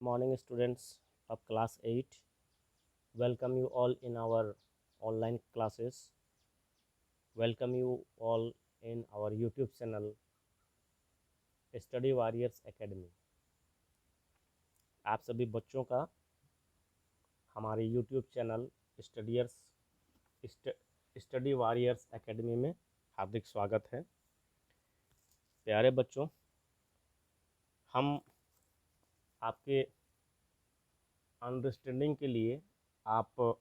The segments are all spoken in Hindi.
Morning, students of class 8. Welcome you all in our online classes. Welcome you all in our YouTube channel, Study Warriors Academy. आप सभी बच्चों का हमारे YouTube channel study warriors academy में हार्दिक स्वागत है। प्यारे बच्चों, हम आपके अंडरस्टैंडिंग के लिए आप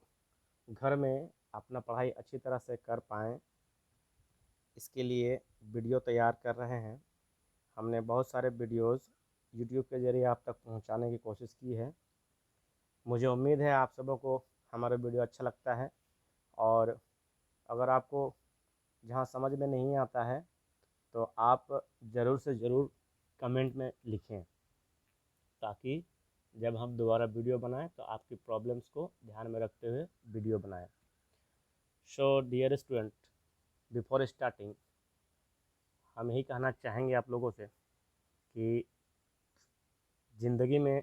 घर में अपना पढ़ाई अच्छी तरह से कर पाएँ, इसके लिए वीडियो तैयार कर रहे हैं। हमने बहुत सारे वीडियोस यूट्यूब के ज़रिए आप तक पहुंचाने की कोशिश की है। मुझे उम्मीद है आप सबों को हमारा वीडियो अच्छा लगता है, और अगर आपको जहां समझ में नहीं आता है तो आप ज़रूर से ज़रूर कमेंट में लिखें, ताकि जब हम दोबारा वीडियो बनाएं तो आपकी प्रॉब्लम्स को ध्यान में रखते हुए वीडियो बनाएं। So dear student, before starting हम यही कहना चाहेंगे आप लोगों से कि ज़िंदगी में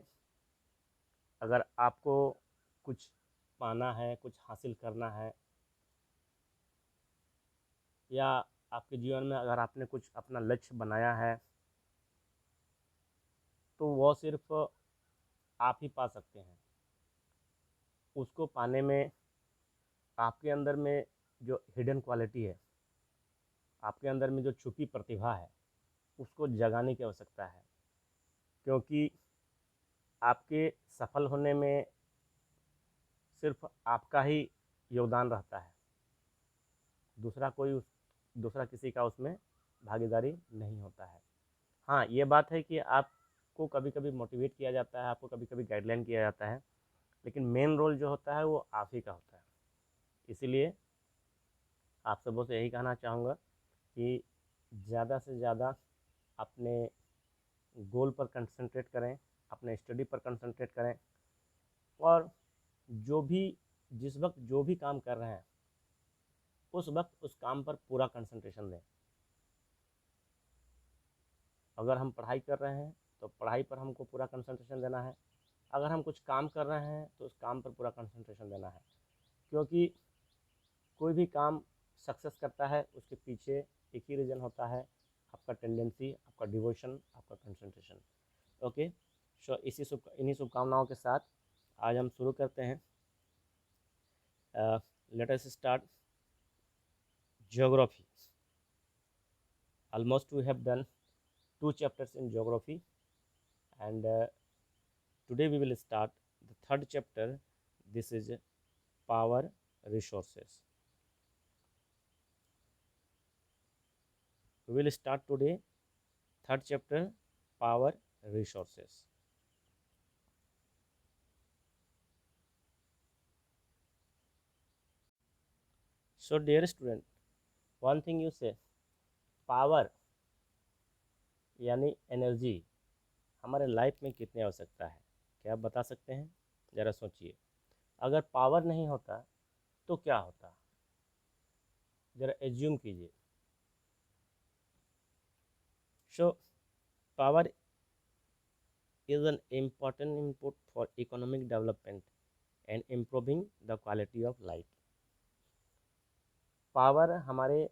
अगर आपको कुछ पाना है, कुछ हासिल करना है, या आपके जीवन में अगर आपने कुछ अपना लक्ष्य बनाया है, तो वो सिर्फ आप ही पा सकते हैं। उसको पाने में आपके अंदर में जो हिडन क्वालिटी है, आपके अंदर में जो छुपी प्रतिभा है, उसको जगाने की आवश्यकता है। क्योंकि आपके सफल होने में सिर्फ आपका ही योगदान रहता है, दूसरा किसी का उसमें भागीदारी नहीं होता है। हाँ, ये बात है कि आपको कभी कभी मोटिवेट किया जाता है, आपको कभी कभी गाइडलाइन किया जाता है, लेकिन मेन रोल जो होता है वो आप ही का होता है। इसीलिए आप सबों से यही कहना चाहूँगा कि ज़्यादा से ज़्यादा अपने गोल पर कंसंट्रेट करें, अपने स्टडी पर कंसंट्रेट करें, और जो भी जिस वक्त जो भी काम कर रहे हैं उस वक्त उस काम पर पूरा कंसंट्रेशन दें। अगर हम पढ़ाई कर रहे हैं तो पढ़ाई पर हमको पूरा कंसंट्रेशन देना है। अगर हम कुछ काम कर रहे हैं तो उस काम पर पूरा कंसंट्रेशन देना है। क्योंकि कोई भी काम सक्सेस करता है उसके पीछे एक ही रीज़न होता है, आपका टेंडेंसी, आपका डिवोशन, आपका कंसंट्रेशन। ओके, सो इन्हीं शुभकामनाओं के साथ आज हम शुरू करते हैं। Let us start geography. Almost we have done 2 chapters in geography, and today we will start the third chapter. This is power resources. We will start today third chapter, power resources. So dear student, one thing you say, power यानी एनर्जी हमारे लाइफ में कितनी आवश्यकता है, क्या आप बता सकते हैं? ज़रा सोचिए, अगर पावर नहीं होता तो क्या होता? ज़रा एज्यूम कीजिए। So power is an important input for economic development and improving the quality of life. Power हमारे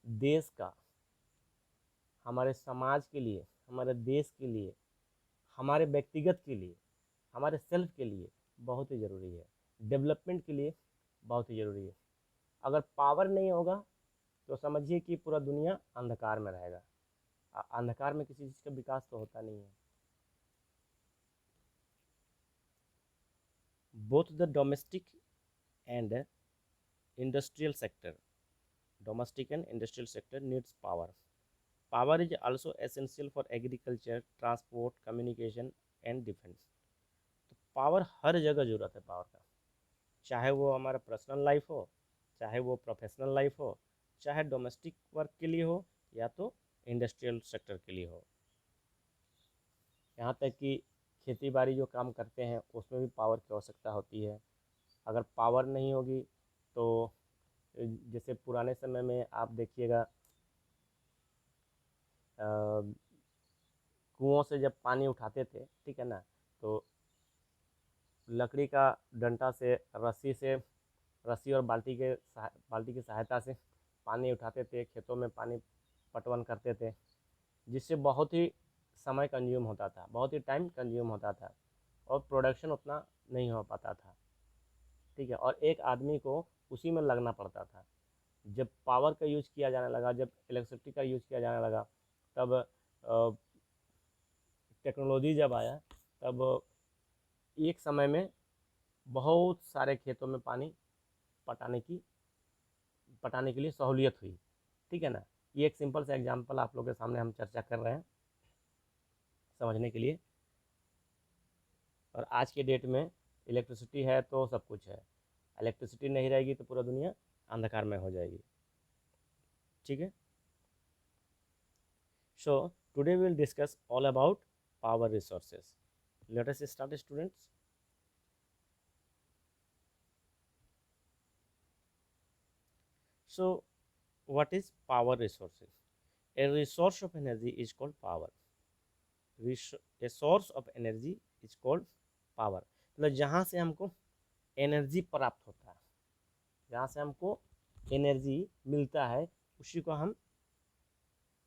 देश का, हमारे समाज के लिए, हमारे देश के लिए, हमारे व्यक्तिगत के लिए, हमारे सेल्फ के लिए बहुत ही ज़रूरी है। डेवलपमेंट के लिए बहुत ही ज़रूरी है। अगर पावर नहीं होगा तो समझिए कि पूरा दुनिया अंधकार में रहेगा। अंधकार में किसी चीज़ का विकास तो होता नहीं है। Both the domestic and industrial sector domestic and industrial sector needs power. Power is also essential for agriculture, transport, communication and defense. तो पावर हर जगह ज़रूरत है पावर का, चाहे वो हमारा पर्सनल लाइफ हो, चाहे वो प्रोफेशनल लाइफ हो, चाहे डोमेस्टिक वर्क के लिए हो, या तो इंडस्ट्रियल सेक्टर के लिए हो। यहाँ तक कि खेती बाड़ी जो काम करते हैं उसमें भी पावर की आवश्यकता होती है। अगर पावर नहीं होगी तो जैसे पुराने समय में आप देखिएगा, कुओं से जब पानी उठाते थे, ठीक है ना, तो लकड़ी का डंटा से, रस्सी और बाल्टी की सहायता से पानी उठाते थे, खेतों में पानी पटवन करते थे, जिससे बहुत ही समय कंज्यूम होता था, बहुत ही टाइम कंज्यूम होता था और प्रोडक्शन उतना नहीं हो पाता था, ठीक है। और एक आदमी को उसी में लगना पड़ता था। जब पावर का यूज किया जाने लगा, जब इलेक्ट्रिसिटी का यूज किया जाने लगा, तब टेक्नोलॉजी जब आया, तब एक समय में बहुत सारे खेतों में पानी पटाने की पटाने के लिए सहूलियत हुई, ठीक है ना। ये एक सिंपल सा एग्जांपल आप लोगों के सामने हम चर्चा कर रहे हैं समझने के लिए। और आज के डेट में इलेक्ट्रिसिटी है तो सब कुछ है, इलेक्ट्रिसिटी नहीं रहेगी तो पूरा दुनिया अंधकार में हो जाएगी, ठीक है। So today we will discuss all about power resources. Let us start students. So what is power resources? A resource of energy is called power. A source of energy is called power. मतलब जहाँ से हमको एनर्जी प्राप्त होता है, जहाँ से हमको एनर्जी मिलता है, उसी को हम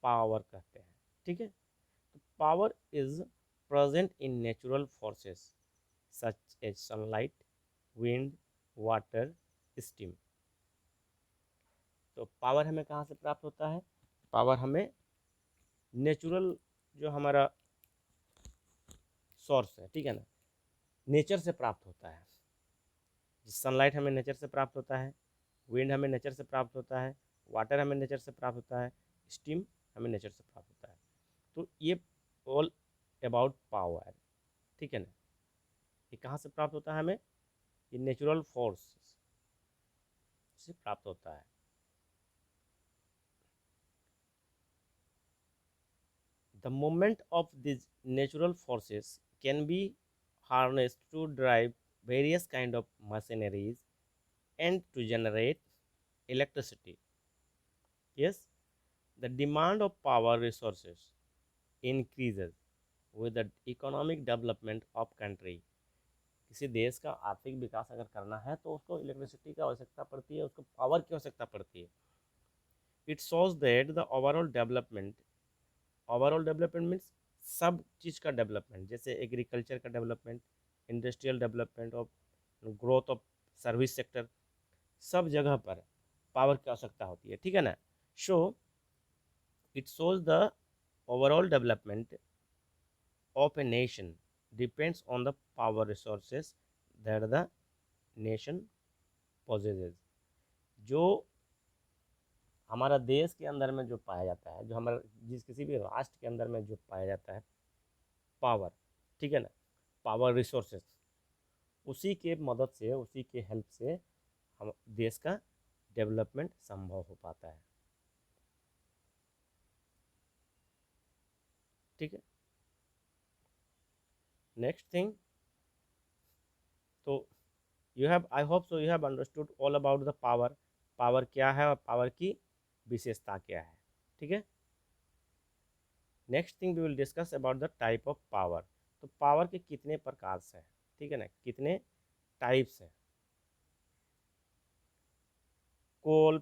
पावर कहते हैं, ठीक है। तो power is present in natural forces such as sunlight, wind, water, steam. तो पावर हमें कहाँ से प्राप्त होता है? पावर हमें नेचुरल, जो हमारा सोर्स है, ठीक है ना, नेचर से प्राप्त होता है। सनलाइट हमें नेचर से प्राप्त होता है, विंड हमें नेचर से प्राप्त होता है, वाटर हमें नेचर से प्राप्त होता है, स्टीम हमें नेचर से प्राप्त होता है। तो ये ऑल अबाउट पावर, ठीक है ना। ये कहाँ से प्राप्त होता है हमें? ये नेचुरल फोर्स से प्राप्त होता है। The movement of these natural forces can be harnessed to drive various kind of machineries and to generate electricity. Yes, the demand of power resources increases with the economic development of country. किसी देश का आर्थिक विकास अगर करना है तो उसको इलेक्ट्रिसिटी की आवश्यकता पड़ती है, उसको पावर की आवश्यकता पड़ती है। It shows that the overall development means सब चीज़ का डेवलपमेंट, जैसे एग्रीकल्चर का development, industrial development of growth of service sector, सब जगह पर पावर की आवश्यकता होती है, ठीक है ना। So it shows the overall development of a nation depends on the power resources that the nation possesses। जो हमारा देश के अंदर में जो पाया जाता है, जो हमारा किसी भी राष्ट्र के अंदर में जो पाया जाता है पावर, ठीक है ना, पावर रिसोर्सेस, उसी के मदद से, उसी के हेल्प से हम देश का डेवलपमेंट संभव हो पाता है, ठीक है। नेक्स्ट थिंग, तो you have, I hope so you have understood all about the power. Power क्या है और पावर की विशेषता क्या है, ठीक है। Next thing we will discuss about the type of power. तो पावर के कितने प्रकार से हैं, ठीक है ना, कितने टाइप्स हैं। Coal,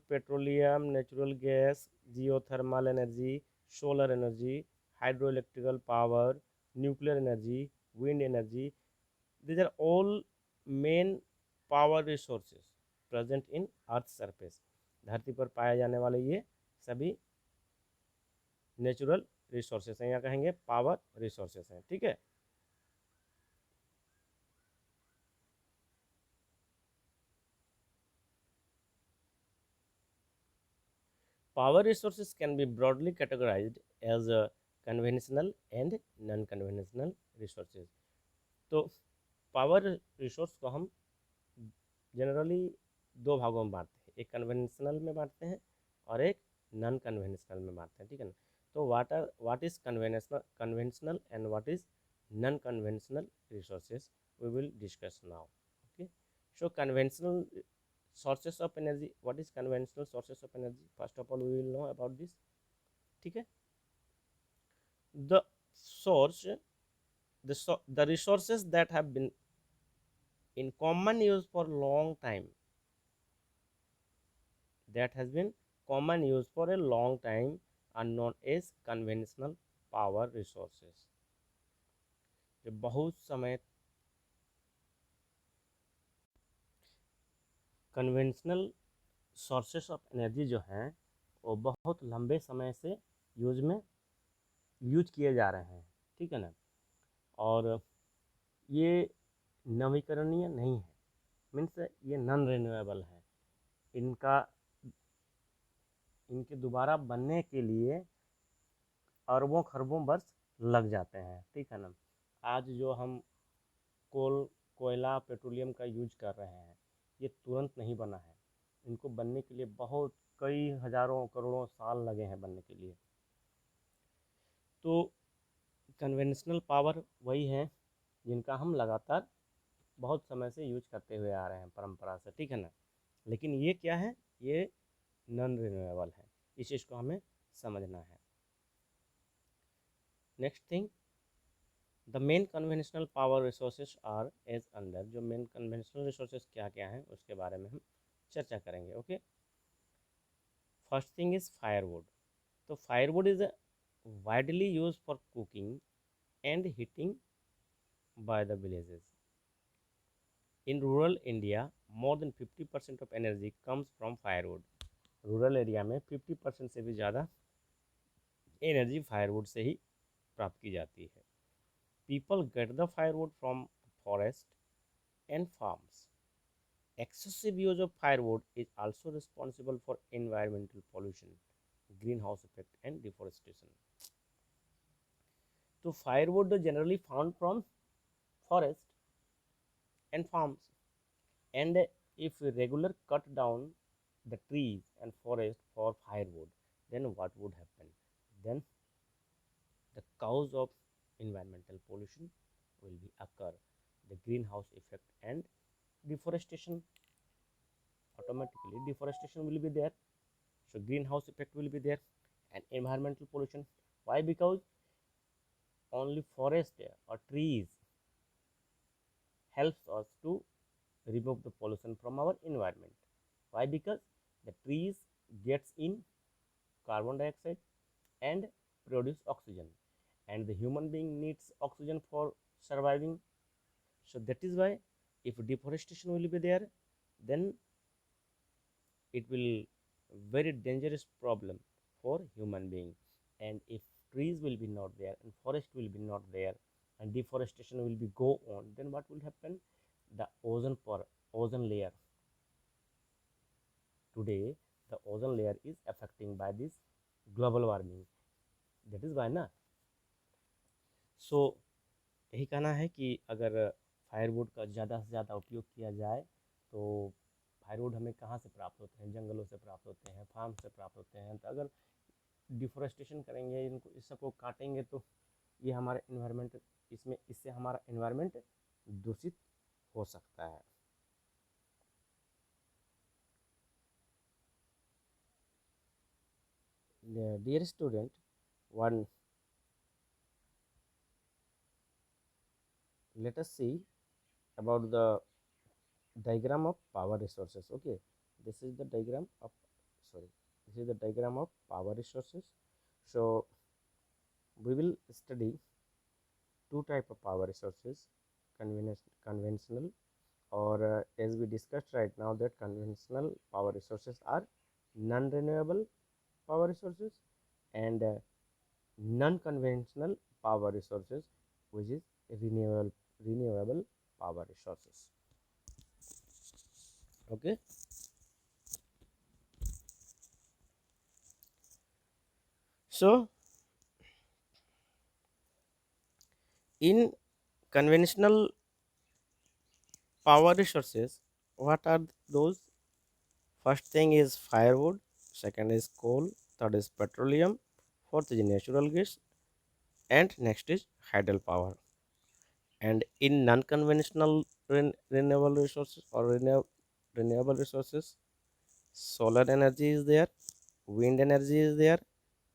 petroleum, natural gas, geothermal energy, solar energy, hydro electrical power, nuclear energy, wind energy. These are all main power resources present in earth surface. धरती पर पाए जाने वाले ये सभी नेचुरल रिसोर्सेस हैं, या कहेंगे पावर रिसोर्सेस हैं, ठीक है। Power resources can be broadly categorized as conventional and non-conventional resources। तो पावर रिसोर्स को हम जनरली दो भागों में बांटते हैं, एक कन्वेंशनल में बांटते हैं और एक नॉन कन्वेंशनल में बांटते हैं, ठीक है ना। तो what is conventional and what is non conventional resources we will discuss now, okay. So conventional sources of energy, what is conventional sources of energy? First of all we will know about this, ठीक है। the source, the resources that have been in common use for long time, that has been common use for a long time, are known as conventional power resources. जो बहुत समय कन्वेंशनल सोर्सेस ऑफ एनर्जी जो हैं वो बहुत लंबे समय से यूज में यूज किए जा रहे हैं, ठीक है ना। और ये नवीकरणीय नहीं है, मीन्स ये नॉन रिन्यूएबल है। इनका इनके दोबारा बनने के लिए अरबों खरबों वर्ष लग जाते हैं, ठीक है ना। आज जो हम कोयला पेट्रोलियम का यूज कर रहे हैं ये तुरंत नहीं बना है, इनको बनने के लिए बहुत कई हजारों करोड़ों साल लगे हैं बनने के लिए। तो कन्वेंशनल पावर वही है जिनका हम लगातार बहुत समय से यूज करते हुए आ रहे हैं परंपरा से, ठीक है ना। लेकिन ये क्या है, ये नॉन रिन्यूएबल है, इस चीज़ को हमें समझना है। Next thing, the main conventional power resources are as under. जो मेन कन्वेंशनल रिसोर्सेज क्या क्या हैं उसके बारे में हम चर्चा करेंगे, okay. First thing is firewood. तो firewood is widely use for cooking and heating by the villages. In rural India more than 50% of energy comes from firewood. Rural area में 50% से भी ज़्यादा एनर्जी फायरवुड से ही प्राप्त की जाती है। People get the firewood from forest and farms. Excessive use of firewood is also responsible for environmental pollution, greenhouse effect, and deforestation. So, firewood is generally found from forest and farms, and if regular cut down the trees and forest for firewood, then what would happen? Then the cause of environmental pollution will be occur, the greenhouse effect and deforestation. Automatically deforestation will be there, so greenhouse effect will be there, and environmental pollution. Why? Because only forest or trees helps us to remove the pollution from our environment. Why? Because the trees gets in carbon dioxide and produce oxygen, and the human being needs oxygen for surviving. So that is why if deforestation will be there, then it will very dangerous problem for human being. And if trees will be not there and forest will be not there and deforestation will be go on, then what will happen? The ozone layer, today the ozone layer is affecting by this global warming. That is why ना। सो यही कहना है कि अगर फायरवुड का ज़्यादा से ज़्यादा उपयोग किया जाए तो फायरवुड हमें कहाँ से प्राप्त होते हैं? जंगलों से प्राप्त होते हैं, फार्म से प्राप्त होते हैं। तो अगर डिफोरेस्टेशन करेंगे, इनको इस सबको काटेंगे तो ये हमारे इन्वायरमेंट, इससे हमारा इन्वायरमेंट दूषित हो सकता है। Dear student, one let us see about the diagram of power resources. Okay, this is the diagram of, sorry, this is the diagram of power resources. So we will study two type of power resources, conventional, or as we discussed right now, that conventional power resources are non-renewable power resources, and non-conventional power resources which is renewable power resources. Okay, so in conventional power resources, what are those? First thing is firewood, second is coal, third is petroleum, fourth is natural gas, and next is hydel power. And in non-conventional renewable resources or renewable resources, solar energy is there, wind energy is there,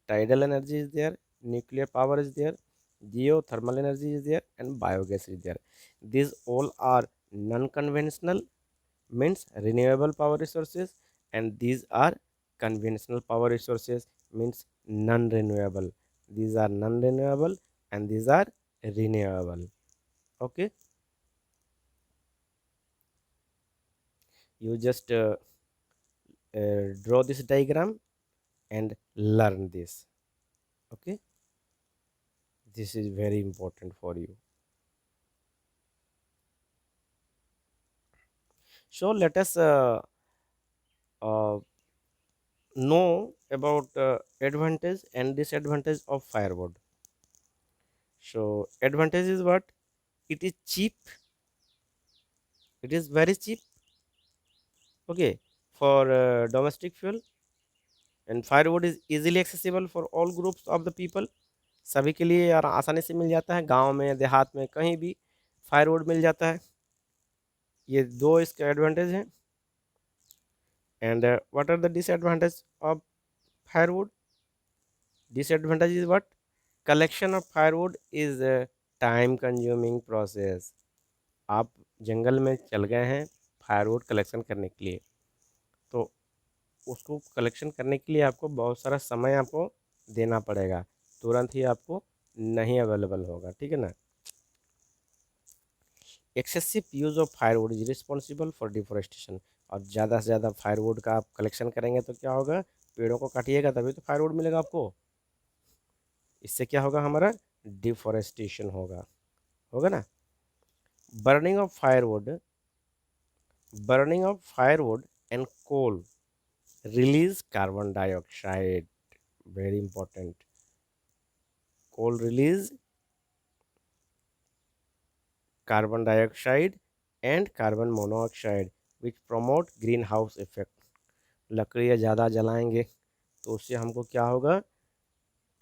tidal energy is there, nuclear power is there, geothermal energy is there, and biogas is there. These all are non-conventional, means renewable power resources, and these are conventional power resources, means non-renewable. These are non-renewable and these are renewable. Okay, you just draw this diagram and learn this. Okay, this is very important for you. So let us uh, know about advantage and disadvantage of firewood. So advantage is what? It is cheap. It is very cheap. Okay, for domestic fuel, and firewood is easily accessible for all groups of the people. सभी के लिए यार आसानी से मिल जाता है, गांव में देहात में कहीं भी फायरवुड मिल जाता है। ये दो इसके एडवांटेज हैं। And what are the disadvantage of firewood? Disadvantage is what? Collection of firewood is time consuming process. आप जंगल में चल गए हैं फायरवुड कलेक्शन करने के लिए, तो उसको कलेक्शन करने के लिए आपको बहुत सारा समय आपको देना पड़ेगा, तुरंत ही आपको नहीं अवेलेबल होगा, ठीक है ना। Excessive use of firewood is responsible for deforestation. और ज़्यादा से ज़्यादा फायरवुड का आप कलेक्शन करेंगे तो क्या होगा? पेड़ों को काटिएगा तभी तो फायरवुड मिलेगा आपको। इससे क्या होगा? हमारा डिफोरेस्टेशन होगा, होगा ना। Burning of firewood, burning of firewood and coal release carbon dioxide, very important. Coal release carbon dioxide and carbon monoxide which promote greenhouse effect. लकड़ियाँ ज़्यादा जलाएंगे तो उससे हमको क्या होगा?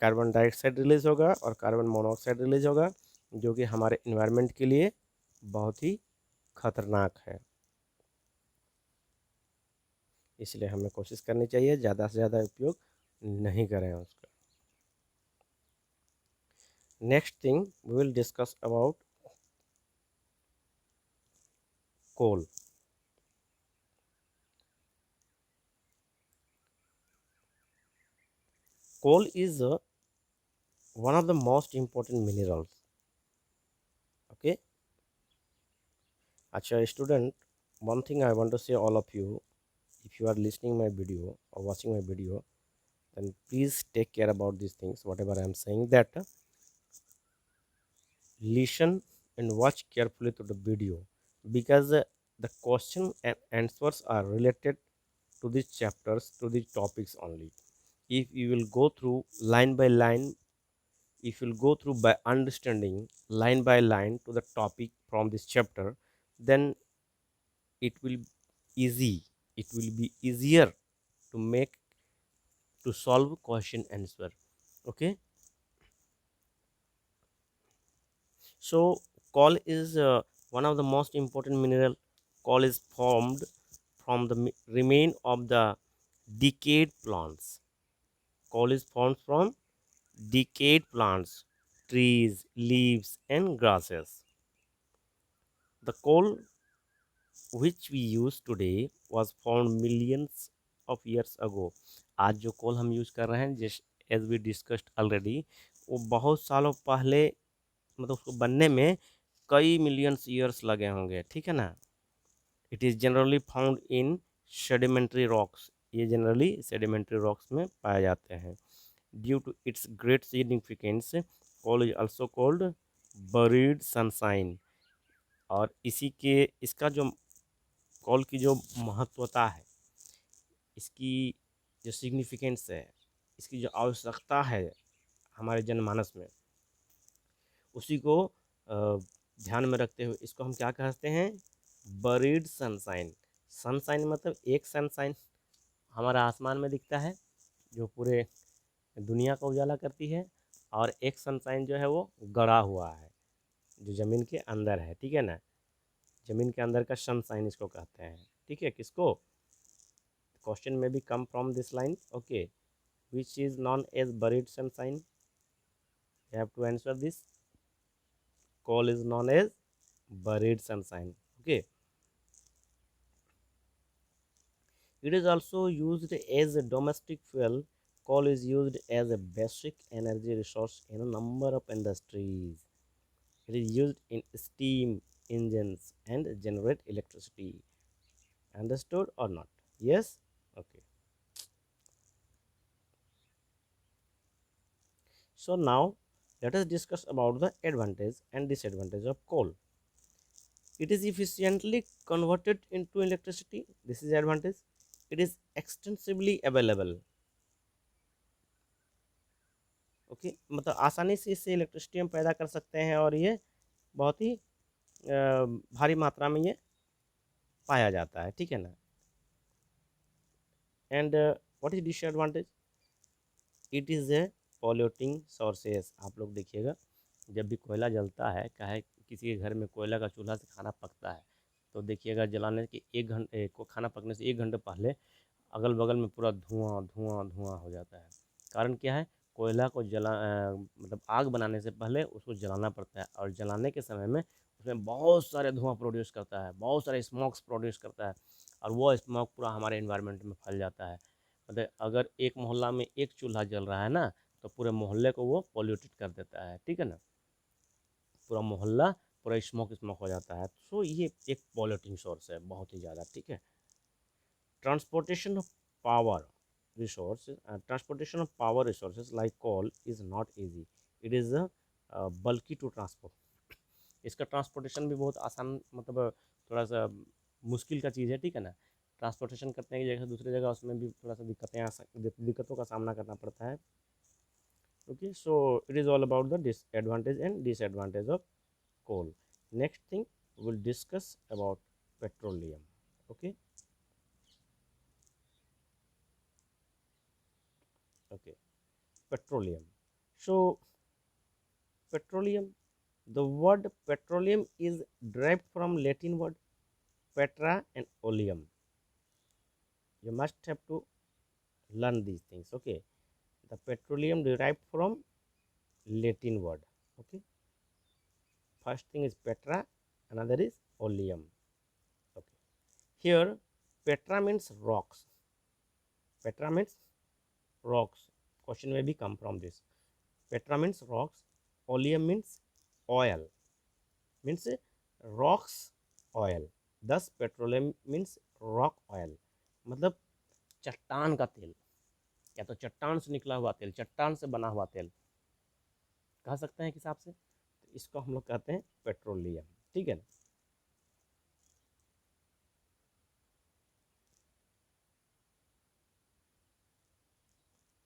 कार्बन डाइऑक्साइड रिलीज होगा और कार्बन मोनोऑक्साइड रिलीज होगा, जो कि हमारे इन्वायरमेंट के लिए बहुत ही खतरनाक है। इसलिए हमें कोशिश करनी चाहिए ज़्यादा से ज़्यादा उपयोग नहीं करें उसका। Next thing we will discuss about coal. Coal is one of the most important minerals. Okay. Acha student, one thing I want to say all of you, if you are listening my video or watching my video, then please take care about these things. Whatever I am saying, that listen and watch carefully to the video, because the question and answers are related to these chapters, to these topics only. If you will go through line by line, if you'll go through by understanding line by line to the topic from this chapter, then it will easy, it will be easier to make, to solve question answer. Okay, so coal is one of the most important mineral. Coal is formed from the remain of the decayed plants. Coal is formed from decayed plants, trees, leaves and grasses. The coal which we use today was found millions of years ago. आज जो कोल हम यूज कर रहे हैं, जिस एज वी डिस्कस्ड ऑलरेडी, वो बहुत सालों पहले, मतलब उसको बनने में कई मिलियंस ईयर्स लगे होंगे, ठीक है ना। It is generally found in sedimentary rocks. ये जनरली सेडिमेंट्री रॉक्स में पाए जाते हैं। Due to its great significance, coal is also called buried sunshine. और इसी के, इसका जो कॉल की जो महत्वता है, इसकी जो सिग्निफिकेंस है, इसकी जो आवश्यकता है हमारे जनमानस में, उसी को ध्यान में रखते हुए इसको हम क्या कहते हैं? Buried sunshine. सनशाइन मतलब एक सनशाइन हमारा आसमान में दिखता है जो पूरे दुनिया को उजाला करती है, और एक सनशाइन जो है वो गड़ा हुआ है जो ज़मीन के अंदर है, ठीक है ना। ज़मीन के अंदर का सनशाइन इसको कहते हैं, ठीक है। किसको? क्वेश्चन में भी come from this line, okay, which is known as buried sunshine. You have to answer this. Coal is known as buried sunshine. Okay. It is also used as a domestic fuel. Coal is used as a basic energy resource in a number of industries. It is used in steam engines and generate electricity. Understood or not? Yes? Okay. So now let us discuss about the advantage and disadvantage of coal. It is efficiently converted into electricity. This is advantage. It is extensively available. Okay मतलब आसानी से इससे इलेक्ट्रिसिटी हम पैदा कर सकते हैं और ये बहुत ही भारी मात्रा में ये पाया जाता है, ठीक है ना। And what is disadvantage? It is a polluting sources. आप लोग देखिएगा जब भी कोयला जलता है, चाहे किसी के घर में कोयला का चूल्हा से खाना पकता है, तो देखिएगा जलाने के 1 घंटे को खाना पकने से 1 घंटे पहले अगल बगल में पूरा धुआं धुआं धुआं हो जाता है। कारण क्या है? कोयला को मतलब आग बनाने से पहले उसको जलाना पड़ता है और जलाने के समय में उसमें बहुत सारे धुआं प्रोड्यूस करता है, बहुत सारे स्मोक्स प्रोड्यूस करता है और वो स्मोक पूरा हमारे इन्वायरमेंट में फैल जाता है। मतलब अगर एक मोहल्ला में एक चूल्हा जल रहा है ना, तो पूरे मोहल्ले को वो पोल्यूटेड कर देता है, ठीक है ना। पूरा मोहल्ला पूरा स्मोक स्मोक हो जाता है। सो ये एक पॉल्यूटिंग सोर्स है बहुत ही ज़्यादा, ठीक है। Transportation of power resources like coal is not easy. It is bulky to transport. इसका ट्रांसपोर्टेशन भी बहुत आसान, मतलब थोड़ा सा मुश्किल का चीज़ है, ठीक है ना। ट्रांसपोर्टेशन करते हैं एक जगह से दूसरी जगह, उसमें भी थोड़ा सा दिक्कतों का सामना करना पड़ता है। Okay, so it is all about the disadvantage and disadvantage of coal. Next thing we'll discuss about petroleum. Okay. Okay. Petroleum. So petroleum, the word petroleum is derived from Latin word petra and oleum. You must have to learn these things. Okay. The petroleum derived from Latin word. Okay. First thing is petra, another is oleum. Okay. Here petra means rocks. Petra means rocks. Question may be come from this. Petra means rocks. Oleum means oil. Means rocks oil. Thus petroleum means rock oil. मतलब चट्टान का तेल, या तो चट्टान से निकला हुआ तेल, चट्टान से बना हुआ तेल कह सकते हैं किस हिसाब से, तो इसको हम लोग कहते हैं पेट्रोलियम, ठीक है ना।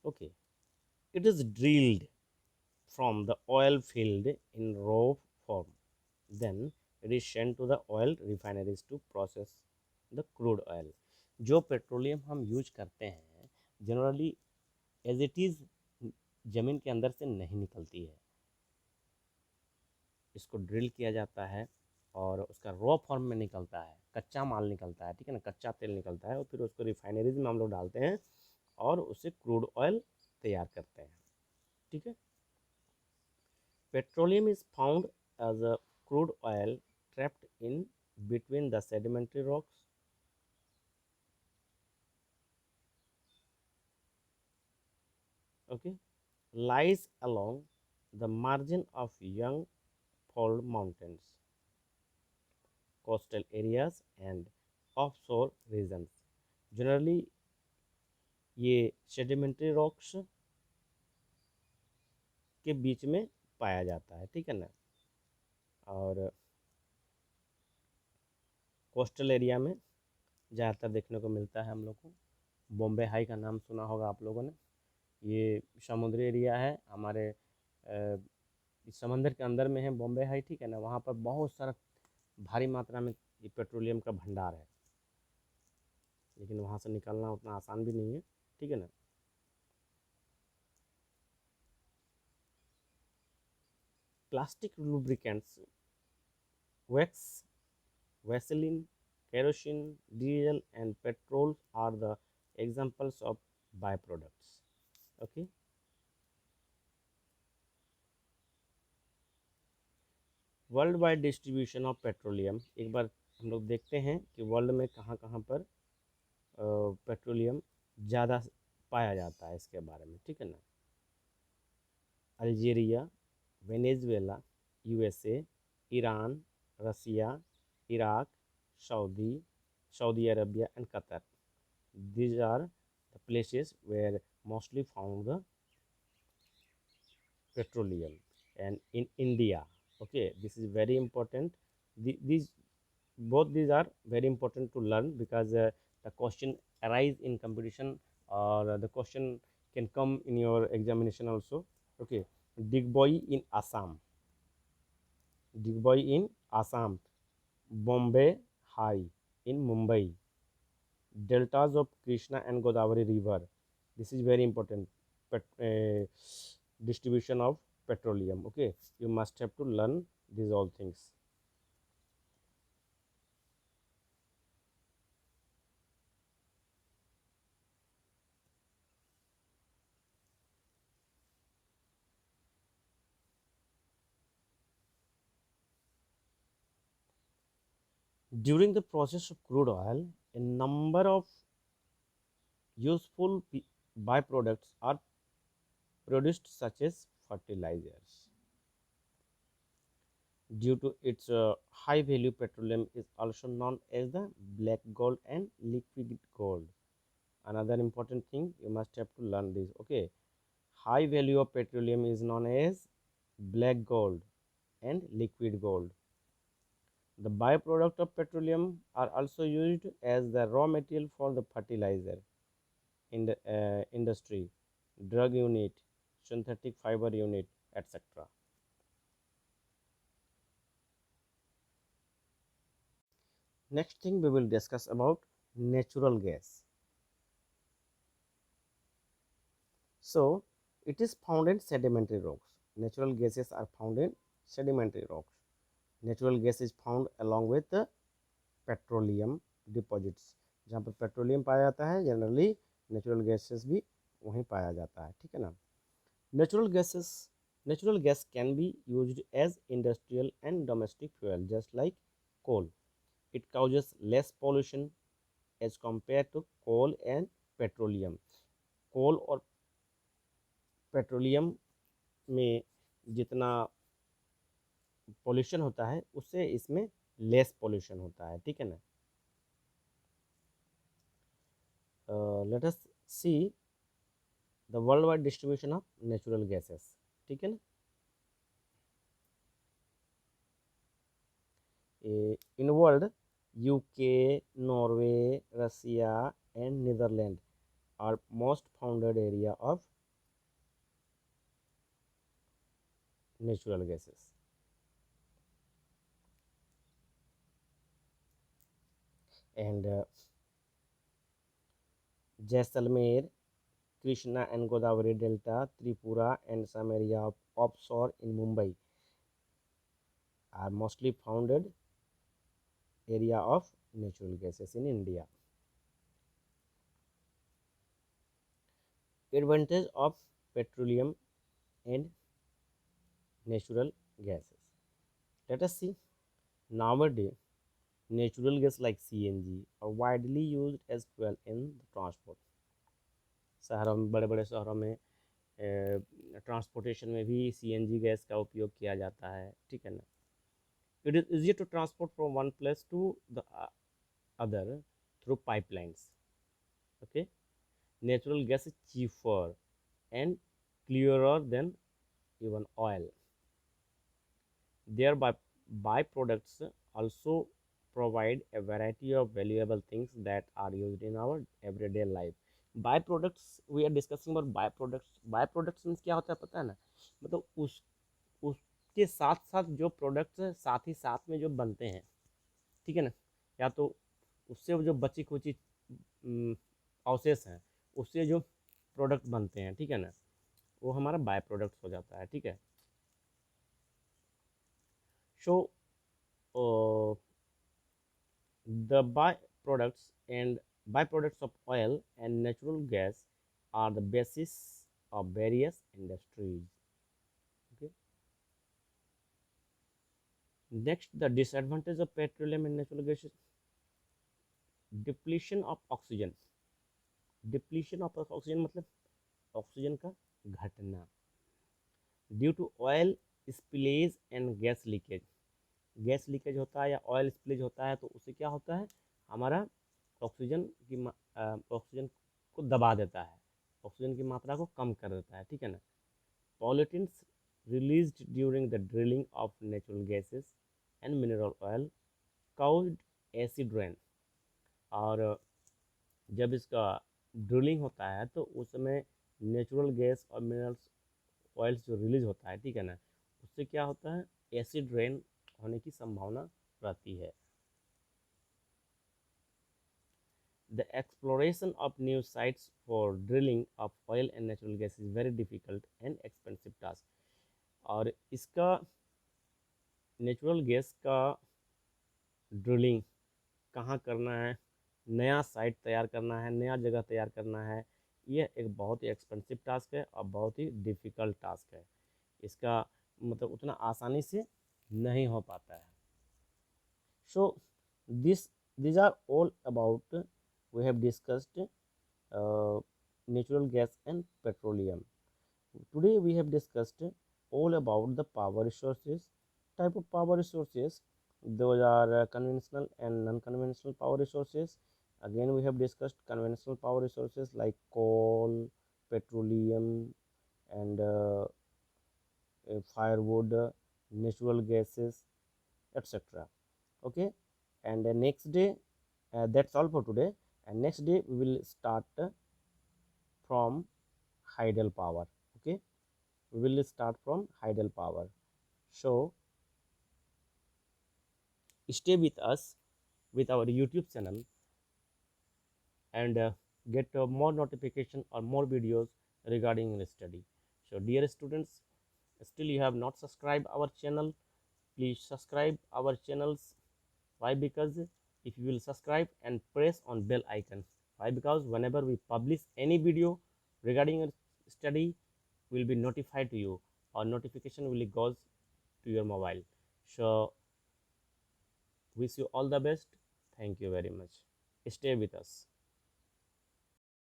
Okay, it is drilled from the oil field in raw form. Then it is sent to the oil refineries to process the crude oil. जो पेट्रोलियम हम यूज करते हैं जनरली एज इट इज़ ज़मीन के अंदर से नहीं निकलती है, इसको ड्रिल किया जाता है और उसका रॉ फॉर्म में निकलता है, कच्चा माल निकलता है, ठीक है ना, कच्चा तेल निकलता है और फिर उसको रिफाइनरीज में हम लोग डालते हैं और उससे क्रूड ऑयल तैयार करते हैं, ठीक है। Petroleum is found as a crude oil trapped in between the sedimentary rocks. Okay, lies along the margin of young fold mountains, coastal areas and offshore regions. Generally, ये sedimentary rocks के बीच में पाया जाता है, ठीक है ना। और कोस्टल एरिया में ज़्यादातर देखने को मिलता है हम लोग को। बॉम्बे हाई का नाम सुना होगा आप लोगों ने। ये समुद्री एरिया है हमारे इस समंदर के अंदर में है बॉम्बे हाई, ठीक है ना। वहाँ पर बहुत सारा भारी मात्रा में ये पेट्रोलियम का भंडार है, लेकिन वहाँ से निकालना उतना आसान भी नहीं है, ठीक है ना। Plastic lubricants, wax, Vaseline, kerosene, diesel and petrol are the examples of byproducts. Okay. World wide distribution of petroleum, एक बार हम लोग देखते हैं कि वर्ल्ड में कहाँ कहाँ पर पेट्रोलियम ज़्यादा पाया जाता है इसके बारे में, ठीक है ना। Algeria, Venezuela, USA, Iran, Russia, Iraq, Saudi Arabia and Qatar. These are the places where mostly found the petroleum. And in India, okay, this is very important. These both these are very important to learn because the question arise in competition, or the question can come in your examination also. Okay, Digboi in Assam, Digboi in Assam, Bombay High in Mumbai, deltas of Krishna and Godavari river. This is very important. Distribution of petroleum. Okay, you must have to learn these all things. During the process of crude oil, a number of useful byproducts are produced, such as fertilizers. Due to its high value, petroleum is also known as the black gold and liquid gold. Another important thing, you must have to learn this. Okay, high value of petroleum is known as black gold and liquid gold. The byproduct of petroleum are also used as the raw material for the fertilizer in the industry, drug unit, synthetic fiber unit, etc. Next thing we will discuss about natural gas. So it is found in sedimentary rocks. Natural gases are found in sedimentary rocks. Natural gas is found along with the petroleum deposits, जहाँ पर पेट्रोलियम पाया जाता है जनरली नेचुरल गैसेस भी वहीं पाया जाता है, ठीक है ना। Natural gas can be used as industrial and domestic fuel just like coal. It causes less pollution as compare to coal and petroleum. Coal और पेट्रोलियम में जितना पॉल्यूशन होता है उससे इसमें लेस पॉल्यूशन होता है, ठीक है ना. Let us see the world wide distribution of natural gases, ठीक है ना. In world UK, Norway, Russia and Netherland are most founded area of natural gases. And Jaisalmer, Krishna and Godavari Delta, Tripura, and some area of offshore in Mumbai are mostly founded area of natural gases in India. Advantage of petroleum and natural gases. Let us see. Nowadays, natural gas like CNG are widely used as fuel in the transport. शहरों में, बड़े बड़े शहरों में ट्रांसपोर्टेशन में भी CNG गैस का उपयोग किया जाता है, ठीक है ना. It is easier to transport from one place to the other through pipelines. Okay, natural gas is cheaper and clearer than even oil. Their byproducts also provide a variety of valuable things that are used in our everyday life. Byproducts, we are discussing about byproducts. Byproducts means क्या होता है पता है ना, मतलब उसके साथ साथ जो प्रोडक्ट्स साथ ही साथ में जो बनते हैं, ठीक है ना, या तो उससे जो बची खुची अवशेष हैं उससे जो प्रोडक्ट बनते हैं, ठीक है ना, वो हमारा बाय प्रोडक्ट्स हो जाता है, ठीक है. So the by products and by products of oil and natural gas are the basis of various industries. Okay. Next, the disadvantage of petroleum and natural gas is depletion of oxygen. Depletion of oxygen मतलब ऑक्सीजन का घटना due to oil spillage and gas leakage. Gas leakage होता है या ऑयल स्पिलेज होता है तो उससे क्या होता है, हमारा ऑक्सीजन की ऑक्सीजन को दबा देता है, ऑक्सीजन की मात्रा को कम कर देता है, ठीक है ना। Pollutants released during the drilling of natural gases and mineral oil caused acid rain. और जब इसका ड्रिलिंग होता है तो उस समय नेचुरल गैस और मिनरल्स ऑयल्स जो रिलीज होता है, ठीक है ना, उससे क्या होता है, एसिड रेन होने की संभावना रहती है। The exploration of new sites for drilling of oil and natural gas is very difficult and expensive task। और इसका नेचुरल गैस का ड्रिलिंग कहाँ करना है, नया साइट तैयार करना है, नया जगह तैयार करना है, यह एक बहुत ही एक्सपेंसिव टास्क है और बहुत ही डिफ़िकल्ट टास्क है। इसका मतलब उतना आसानी से नहीं हो पाता है। So these are all about, we have discussed natural gas and petroleum. Today we have discussed all about the power resources, type of power resources. Those are conventional and non-conventional power resources. Again, we have discussed conventional power resources like coal, petroleum, and firewood, natural gases, etc. Okay, and next day, that's all for today. And next day we will start from hydel power. Okay, we will start from hydel power. So stay with us with our YouTube channel and get more notification or more videos regarding the study. So dear students, still you have not subscribed our channel, please subscribe our channels. Why? Because if you will subscribe and press on bell icon, why? Because whenever we publish any video regarding a study, will be notified to you, or notification will goes to your mobile. So wish you all the best. Thank you very much. Stay with us.